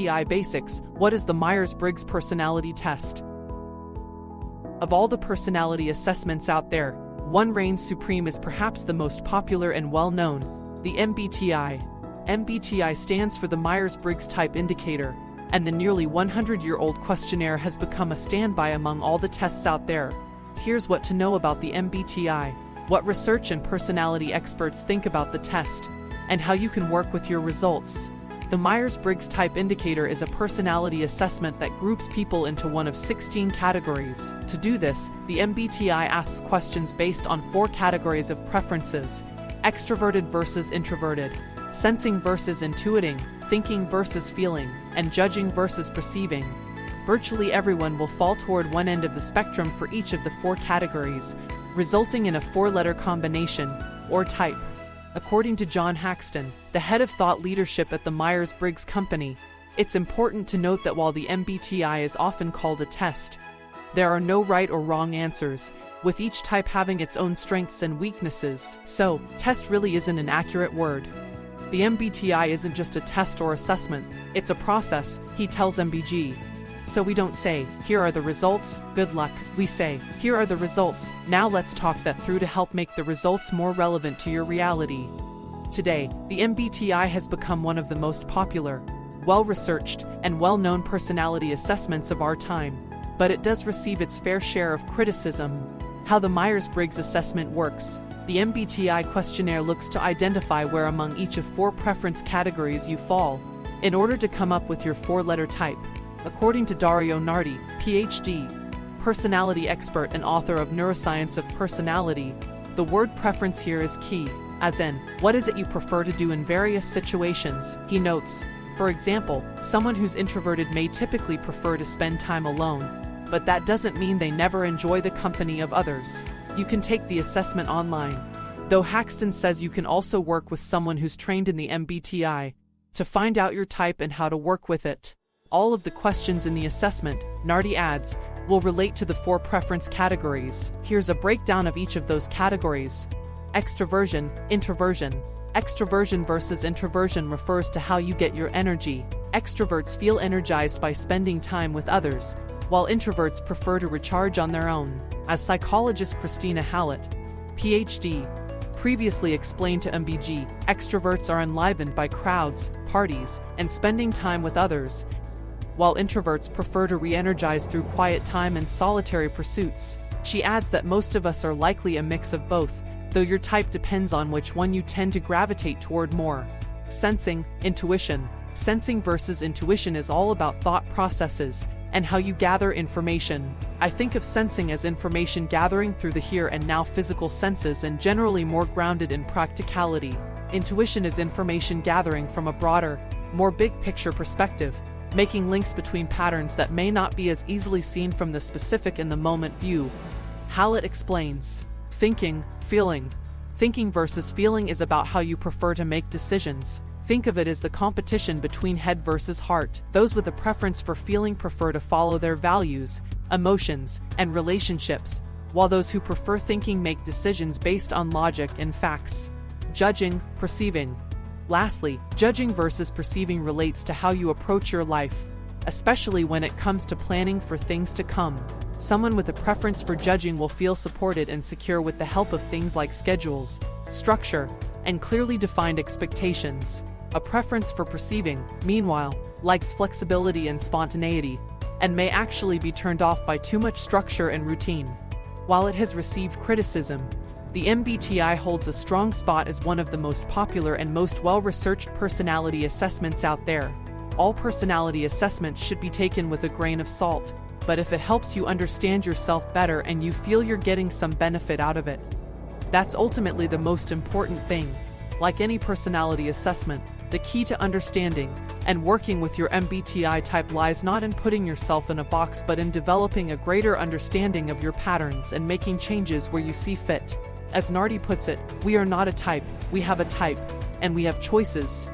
MBTI Basics. What is the Myers-Briggs Personality Test? Of all the personality assessments out there, one reigns supreme is perhaps the most popular and well-known, the MBTI. MBTI stands for the Myers-Briggs Type Indicator, and the nearly 100-year-old questionnaire has become a standby among all the tests out there. Here's what to know about the MBTI, what research and personality experts think about the test, and how you can work with your results. The Myers-Briggs Type Indicator is a personality assessment that groups people into one of 16 categories. To do this, the MBTI asks questions based on 4 categories of preferences: extroverted versus introverted, sensing versus intuiting, thinking versus feeling, and judging versus perceiving. Virtually everyone will fall toward one end of the spectrum for each of the 4 categories, resulting in a 4-letter combination, or type. According to John Haxton, the head of thought leadership at the Myers-Briggs Company, it's important to note that while the MBTI is often called a test, there are no right or wrong answers, with each type having its own strengths and weaknesses. So, test really isn't an accurate word. The MBTI isn't just a test or assessment, it's a process, he tells MBG. So we don't say, here are the results, good luck. We say, here are the results, now let's talk that through to help make the results more relevant to your reality. Today, the MBTI has become one of the most popular, well-researched, and well-known personality assessments of our time. But it does receive its fair share of criticism. How the Myers-Briggs assessment works. The MBTI questionnaire looks to identify where among each of 4 preference categories you fall, in order to come up with your 4-letter type. According to Dario Nardi, Ph.D., personality expert and author of Neuroscience of Personality, the word preference here is key, as in, what is it you prefer to do in various situations? He notes, for example, someone who's introverted may typically prefer to spend time alone, but that doesn't mean they never enjoy the company of others. You can take the assessment online, though Haxton says you can also work with someone who's trained in the MBTI to find out your type and how to work with it. All of the questions in the assessment, Nardi adds, will relate to the 4 preference categories. Here's a breakdown of each of those categories. Extroversion, introversion. Extroversion versus introversion refers to how you get your energy. Extroverts feel energized by spending time with others, while introverts prefer to recharge on their own. As psychologist Christina Hallett, Ph.D., previously explained to MBG, extroverts are enlivened by crowds, parties, and spending time with others, while introverts prefer to re-energize through quiet time and solitary pursuits. She adds that most of us are likely a mix of both, though your type depends on which one you tend to gravitate toward more. Sensing, intuition. Sensing versus intuition is all about thought processes and how you gather information. I think of sensing as information gathering through the here and now physical senses and generally more grounded in practicality. Intuition is information gathering from a broader, more big-picture perspective, making links between patterns that may not be as easily seen from the specific in the moment view. Hallett explains, thinking, feeling. Thinking versus feeling is about how you prefer to make decisions. Think of it as the competition between head versus heart. Those with a preference for feeling prefer to follow their values, emotions, and relationships, while those who prefer thinking make decisions based on logic and facts. Judging, perceiving. Lastly, judging versus perceiving relates to how you approach your life, especially when it comes to planning for things to come. Someone with a preference for judging will feel supported and secure with the help of things like schedules, structure, and clearly defined expectations. A preference for perceiving, meanwhile, likes flexibility and spontaneity, and may actually be turned off by too much structure and routine. While it has received criticism, the MBTI holds a strong spot as one of the most popular and most well-researched personality assessments out there. All personality assessments should be taken with a grain of salt, but if it helps you understand yourself better and you feel you're getting some benefit out of it, that's ultimately the most important thing. Like any personality assessment, the key to understanding and working with your MBTI type lies not in putting yourself in a box but in developing a greater understanding of your patterns and making changes where you see fit. As Nardi puts it, we are not a type, we have a type, and we have choices.